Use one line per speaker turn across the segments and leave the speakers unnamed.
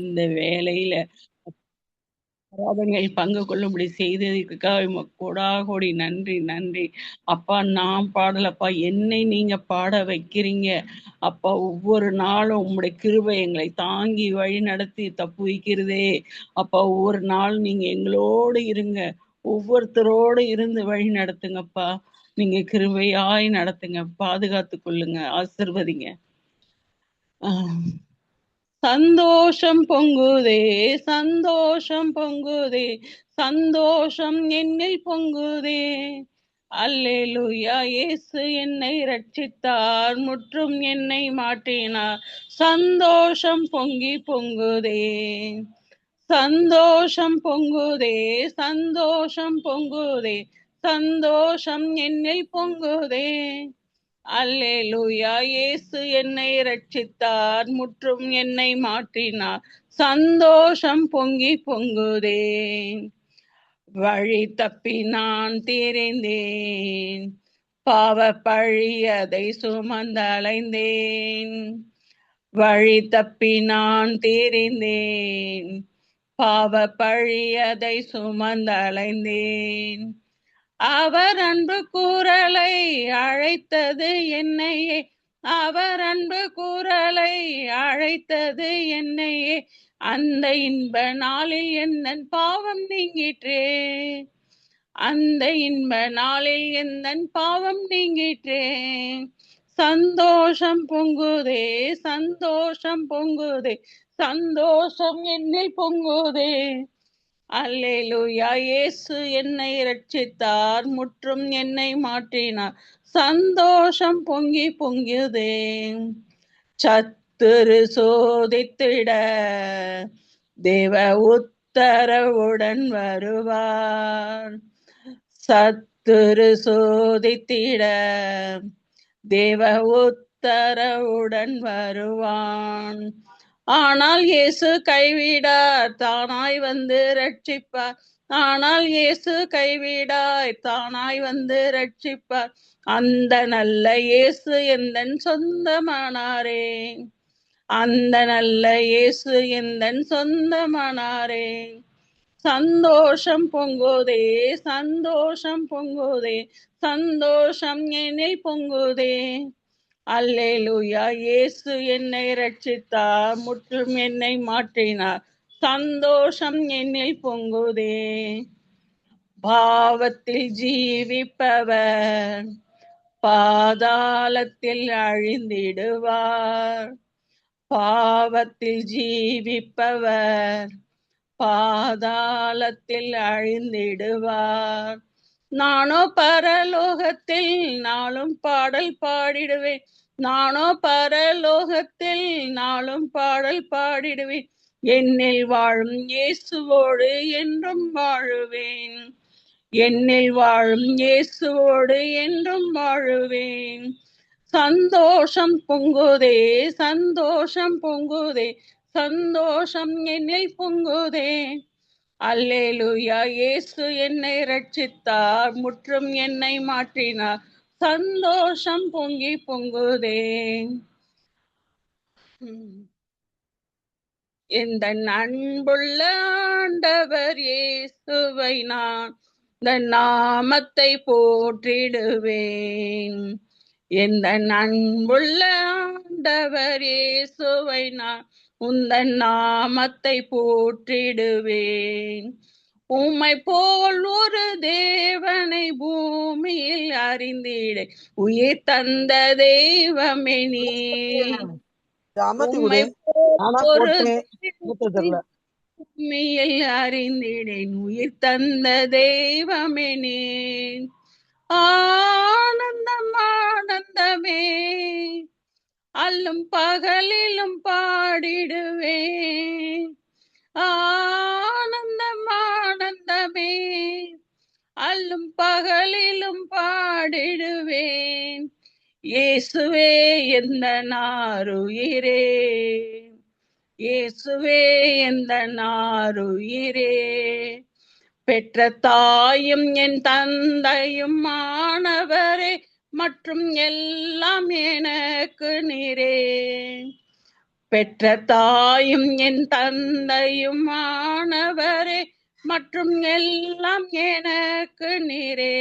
இந்த வேலையில ஆராதனையில் பங்கு கொள்ளும்படி செய்ததுக்காக கோடாகோடி நன்றி நன்றி. அப்பா நான் பாடலப்பா, என்னை நீங்க பாட வைக்கிறீங்க. அப்பா ஒவ்வொரு நாளும் உங்களுடைய கிருபை எங்களை தாங்கி வழி நடத்தி தப்புவிக்கிறதே. அப்பா ஒவ்வொரு நாள் நீங்க எங்களோடு இருங்க. ஒவ்வொருத்தரோடு இருந்து வழி நடத்துங்கப்பா. நீங்க கிருபையாய் நடத்துங்க, பாதுகாத்து கொள்ளுங்க, ஆசிர்வதிங்க. சந்தோஷம் பொங்குதே, சந்தோஷம் பொங்குதே, சந்தோஷம் என்னில் பொங்குதே. அல்லேலூயா, இயேசு என்னை ரட்சித்தார், முற்றும் என்னை மாற்றினார். சந்தோஷம் பொங்கி பொங்குதே, சந்தோஷம் பொங்குதே, சந்தோஷம் பொங்குதே, சந்தோஷம் என்னில் பொங்குதே. அல்லேலூயா, இயேசு என்னை ரட்சித்தார், முற்றும் என்னை மாற்றினார். சந்தோஷம் பொங்கி பொங்குதே. வழி தப்பி நான் திரிந்தேன், பாவ பழி அதை சுமந்தலைந்தேன். வழி தப்பி நான் திரிந்தேன், பாவ பழி அதை சுமந்தலைந்தேன். அவர் அன்பு கூறலை அழைத்தது என்னையே, அவர் அன்பு கூறலை அழைத்தது என்னையே. அந்த இன்ப நாளில் எந்தன் பாவம் நீங்கிற்றே, அந்த இன்ப நாளில் எந்தன் பாவம் நீங்கிற்றே. சந்தோஷம் பொங்குதே, சந்தோஷம் பொங்குதே, சந்தோஷம் என்னில் பொங்குதே. அல்லேலூயா, இயேசு என்னை ரட்சித்தார், முற்றும் என்னை மாற்றினார். சந்தோஷம் பொங்கி பொங்கியதே. சத்துரு சோதித்திட தேவ உத்தரவுடன் வருவார். சத்துரு சோதித்திட தேவ உத்தரவுடன் வருவான். ஆனால் இயேசு கைவிடார், தானாய் வந்து ரட்சிப்பார். ஆனால் இயேசு கைவிடாய், தானாய் வந்து ரட்சிப்பார். அந்த நல்ல இயேசு எந்தன் சொந்தமானாரே, அந்த நல்ல இயேசு எந்தன் சொந்தமானாரே. சந்தோஷம் பொங்குதே, சந்தோஷம் பொங்குதே, சந்தோஷம் என்னில் பொங்குதே. அல்லேலூயா, இயேசு என்னை ரட்சித்தார், முற்றும் என்னை மாற்றினார். சந்தோஷம் என்னில் பொங்குதே. பாவத்தில் ஜீவிப்பவர் பாதாளத்தில் அழிந்திடுவார். பாவத்தில் ஜீவிப்பவர் பாதாளத்தில் அழிந்திடுவார். நானோ பரலோகத்தில் நாளும் பாடல் பாடிடுவேன், நானோ பரலோகத்தில் நாளும் பாடல் பாடிடுவேன். என்னில் வாழும் இயேசுவோடு என்றும் வாழுவேன், என்னில் வாழும் இயேசுவோடு என்றும் வாழுவேன். சந்தோஷம் பொங்குதே, சந்தோஷம் பொங்குதே, சந்தோஷம் என்னில் பொங்குதே. அல்லேலூயா, இயேசு என்னை ரட்சித்தார், முற்றும் என்னை மாற்றினார். சந்தோஷம் பொங்கி பொங்குதே. இந்த அன்புள்ள ஆண்டவர் இயேசுவை நான் இந்த நாமத்தை போற்றிடுவேன். இந்த அன்புள்ள ஆண்டவர் இயேசுவை நான் உந்தன் நாமத்தை போற்றிடுவேன். உம்மை போல் ஒரு தேவனை பூமியில் அறிந்திட உயிர் தந்த தெய்வமே நீ. உம்மை போல் ஒரு பூமியில் அறிந்திடேன் உயிர் தந்த தெய்வமே நீ. ஆனந்தம் ஆனந்தமே, அல்லும் பகலிலும் பாடிடுவேன். ஆனந்தம் ஆனந்தமே, அல்லும் பகலிலும் பாடிடுவேன். இயேசுவே எந்த நாருயிரே, இயேசுவே எந்த நாருயிரே. பெற்ற தாயும் என் தந்தையும் மாணவரே, மற்றும் எல்லாம் எனக்கு நீரே. பெற்ற தாயும் என் தந்தையும் ஆனவரே, மற்றும் எல்லாம் எனக்கு நீரே.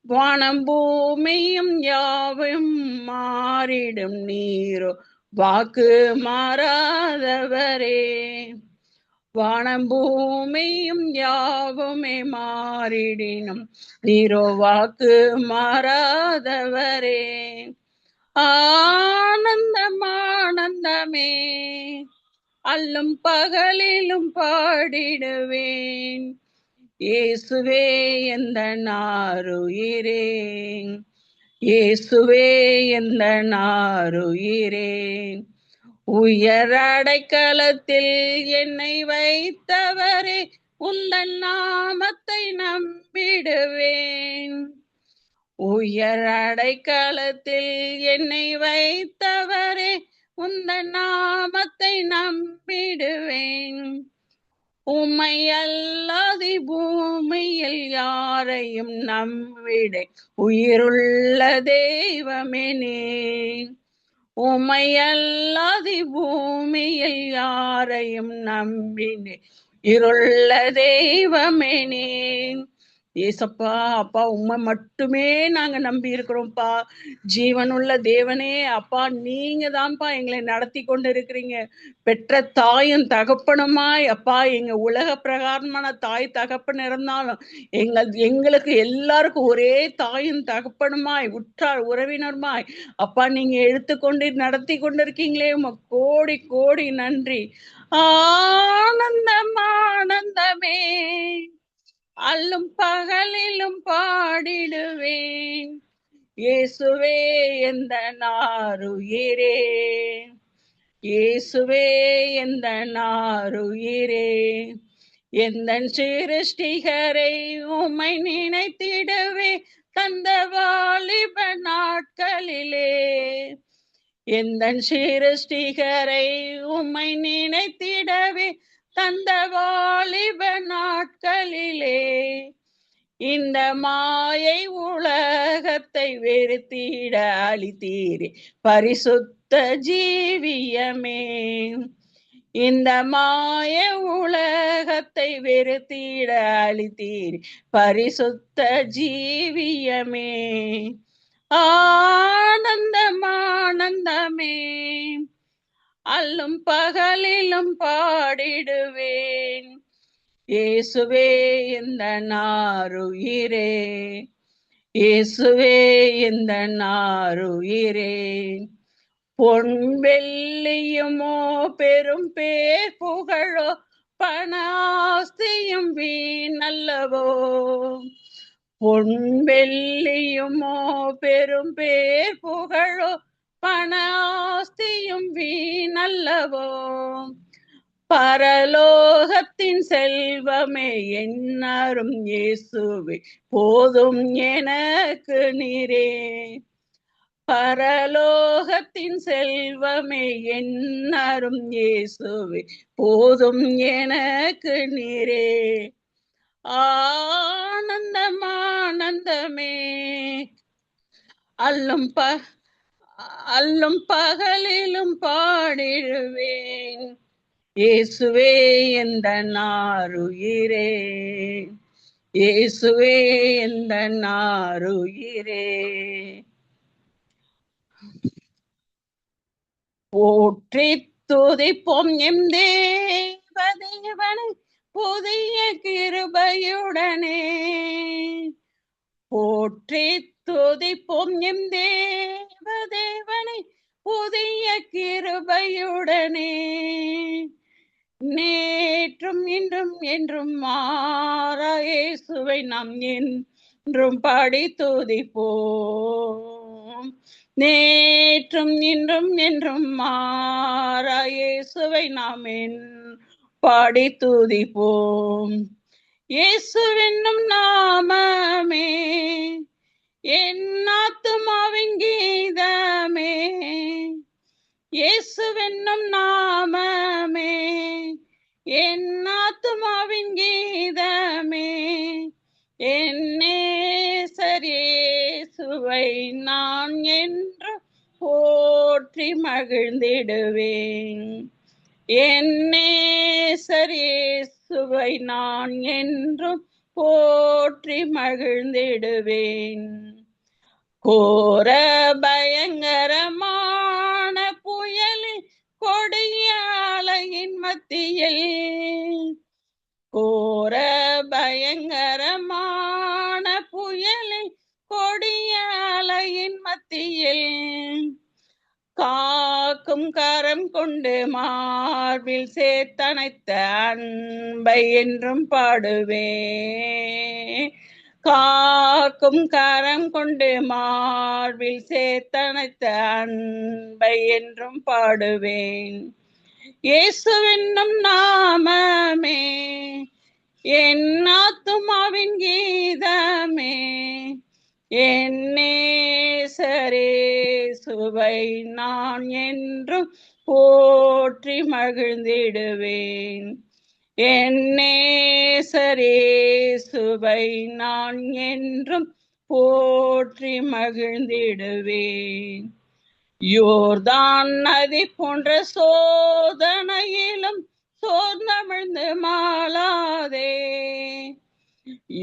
வானம் பூமியும் யாவும் மாறிடும், நீரோ வாக்கு மாறாதவரே. வானம் பூமியும் யாவுமே மாறிடினும், நீரோ வாக்கு மாறாதவரே. ஆனந்தம் ஆனந்தமே, அல்லும் பகலிலும் பாடிடுவேன். இயேசுவே எந்த நாருயிரே, இயேசுவே எந்த நாருயிரே. உயர் அடைக்கலத்தில் என்னை வைத்தவரே, உந்தன் நாமத்தை நம்பிடுவேன். உயர் அடைக்கலத்தில் என்னை வைத்தவரே, உந்தன் நாமத்தை நம்பிடுவேன். உம்மை அல்லாதி பூமியில் யாரையும் நம்பிடே, உயிருள்ள தெய்வமே நீ. உம்மை அல்லாதி பூமியில் யாரையும் நம்பினே, இருள்ள தெய்வமே நீ. ஏசப்பா, அப்பா, உம்மை மட்டுமே நாங்க நம்பி இருக்கிறோம்ப்பா. ஜீவனுள்ள தேவனே, அப்பா, நீங்க தான்ப்பா எங்களை நடத்தி கொண்டு இருக்கிறீங்க. பெற்ற தாயும் தகப்பனுமாய், அப்பா, எங்க உலக பிரகாரமான தாய் தகப்பன் இருந்தாலும் எங்களுக்கு எல்லாருக்கும் ஒரே தாயும் தகப்பனுமாய், உற்றார் உறவினருமாய், அப்பா, நீங்க எடுத்துக்கொண்டு நடத்தி கொண்டிருக்கீங்களே, உமக்கு கோடி கோடி நன்றி. ஆனந்தம் ஆனந்தமே, அல்லும் பகலிலும் பாடிடுவேன். இயேசுவே எந்த நாருயிரே, இயேசுவே எந்த நாருயிரே. எந்தன் சிருஷ்டிகரை உம்மை நினைத்திடவே தந்த வாலிப நாட்களிலே, எந்தன் சிருஷ்டிகரை உம்மை நினைத்திடவே தந்த வாலிப நாட்களிலே, இந்த மாயை உலகத்தை வெறுத்திட அளித்தீரே பரிசுத்த ஜீவியமே. இந்த மாய உலகத்தை வெறுத்திட அளித்தீரே பரிசுத்த ஜீவியமே. ஆனந்தம் ஆனந்தமே, அல்லும் பகலிலும் பாடிடுவேன். இயேசுவே இந்த நாருயிரே, இயேசுவே இந்த நாருயிரே. பொன் வெள்ளியுமோ பெரும் பேர் புகழோ பணாஸ்தியும் வீணல்லவோ. பொன் வெள்ளியுமோ பெரும் பேர் புகழோ பணாஸ்தியும் வீணல்லவோ. பரலோகத்தின் செல்வமே என்னாரும் இயேசுவே போதும் எனக்கு நீரே. பரலோகத்தின் செல்வமே என்னாரும் இயேசுவே போதும் எனக்கு நீரே. ஆனந்தம் ஆனந்தமே, அல்லும் பகலிலும் பாடிடுவேன். இயேசுவே எந்த நாருயிரே, இயேசுவே எந்த நாருயிரே. போற்றி துதிப்போம் எம் தேவனை புதிய கிருபையுடனே. போற்றி துதிப்போம் எம் தேவனை புதிய கிருபையுடனே. நேற்றும் இன்றும் என்றும் மாறா இயேசுவை நாம் என்றும் பாடி துதிப்போம். நேற்றும் இன்றும் என்றும் மாறா இயேசுவை நாம் பாடி துதிப்போம். இயேசுவென்னும் நாமமே என் ஆத்துமாவின் கீதமே. இயேசுவென்னும் நாமமே என் ஆத்துமாவின் கீதமே. என் நேசர் இயேசுவை நான் என்று போற்றி மகிழ்ந்திடுவேன். என் நேசர் இயேசுவை நான் என்றும் போற்றி மகிழ்ந்திடுவேன். கோர பயங்கரமான புயலில் கொடிய அலையின் மத்தியில், கோர பயங்கரமான புயலில் கொடிய அலையின் மத்தியில், காக்கும் கரம் கொண்டு மார்பில் சேர்த்தணைத்த அன்பை என்றும் பாடுவேன். காக்கும் கரம் கொண்டு மார்பில் சேர்த்தணைத்த அன்பை என்றும் பாடுவேன். இயேசுவென்னும் நாமமே என் ஆத்துமாவின் கீதமே, என் நேசர் இயேசுவை நான் என்றும் போற்றி மகிழ்ந்திடுவேன். என் நேசர் இயேசுவை நான் என்றும் போற்றி மகிழ்ந்திடுவேன். யோர்தான் நதி போன்ற சோதனையிலும் சோர்ந்தமிழ்ந்து மாளாதே,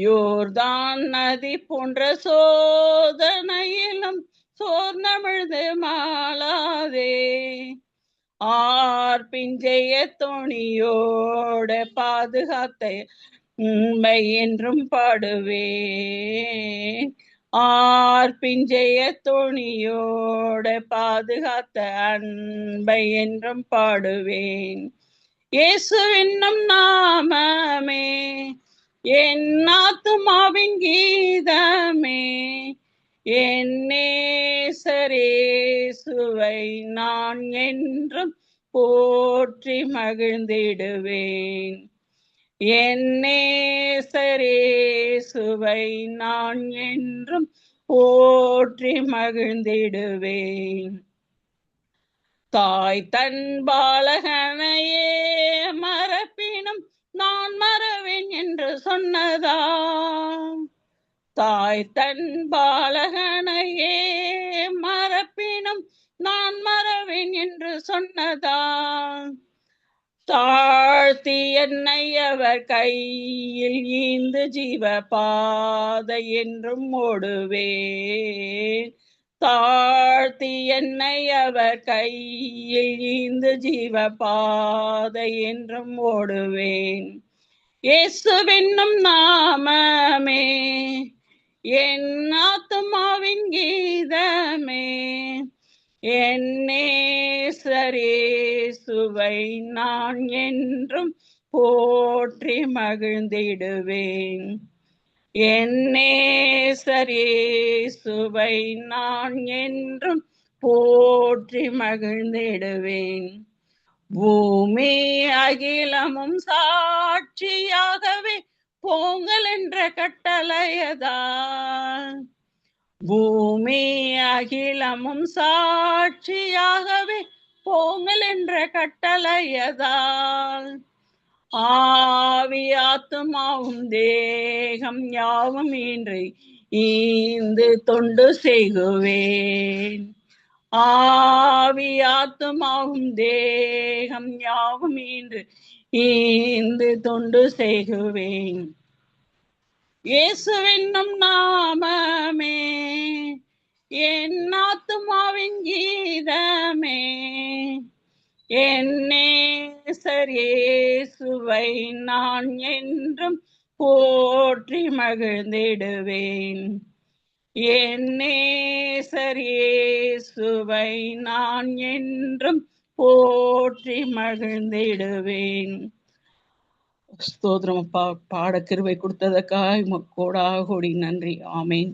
யோர்தான் நதி போன்ற சோதனையிலும் சோர்ந்தமிழ்ந்து மாளாதே, ஆர்பிஞ்செய துணியோட பாதுகாத்த உண்மை என்றும் பாடுவேன். ஆர்பிஞ்செய துணியோட பாதுகாத்த அன்பை என்றும் பாடுவேன். இயேசுவென்னும் நாமமே என் ஆத்துமாவின் கீதமே, என் நேசர் இயேசுவை நான் என்றும் போற்றி மகிழ்ந்திடுவேன். என் நேசர் இயேசுவை நான் என்றும் போற்றி மகிழ்ந்திடுவேன். தாய் தன் பாலகனையே மறப்பினும் நான் மறவேன் என்று சொன்னதா, தாய் தன் பாலகனையே மறப்பினும் நான் மறவேன் என்று சொன்னதா, தாழ்த்தி என்னை அவர் கையில் ஈந்து ஜீவ பாதை என்றும் ஓடுவேன். தாழ்த்தி என்னை அவர் கையில் ஈந்து ஜீவ பாதை என்றும் ஓடுவேன். இயேசுவென்னும் நாமமே என் ஆத்துமாவின் கீதமே, என் நேசர் இயேசுவை நான் என்றும் போற்றி மகிழ்ந்திடுவேன். என் நேசர் இயேசுவை நான் என்றும் போற்றி மகிழ்ந்திடுவேன். பூமி அகிலமும் சாட்சியாகவே போங்கள் என்ற கட்டளையதான், பூமி அகிலமும் சாட்சியாகவே போங்கள் என்ற கட்டளையதான், ஆவி ஆத்துமாவும் தேகம் யாவும் இன்று ஈந்து தொண்டு செய்குவேன். ஆவி ஆத்துமாவும் தேகம் யாவும் இன்று ஈந்து தொண்டு செய்குவேன். இயேசுவென்னும் நாமமே என் ஆத்துமாவின் கீதமே, என் நேசர் இயேசுவை நான் என்றும் போற்றி மகிழ்ந்திடுவேன். என் நேசர் இயேசுவை நான் என்றும் போற்றி மகிழ்ந்திடுவேன். ஸ்தோத்திரம் அப்பா, பாட கிருபை கொடுத்ததற்காக கோடா கோடி நன்றி. ஆமேன்.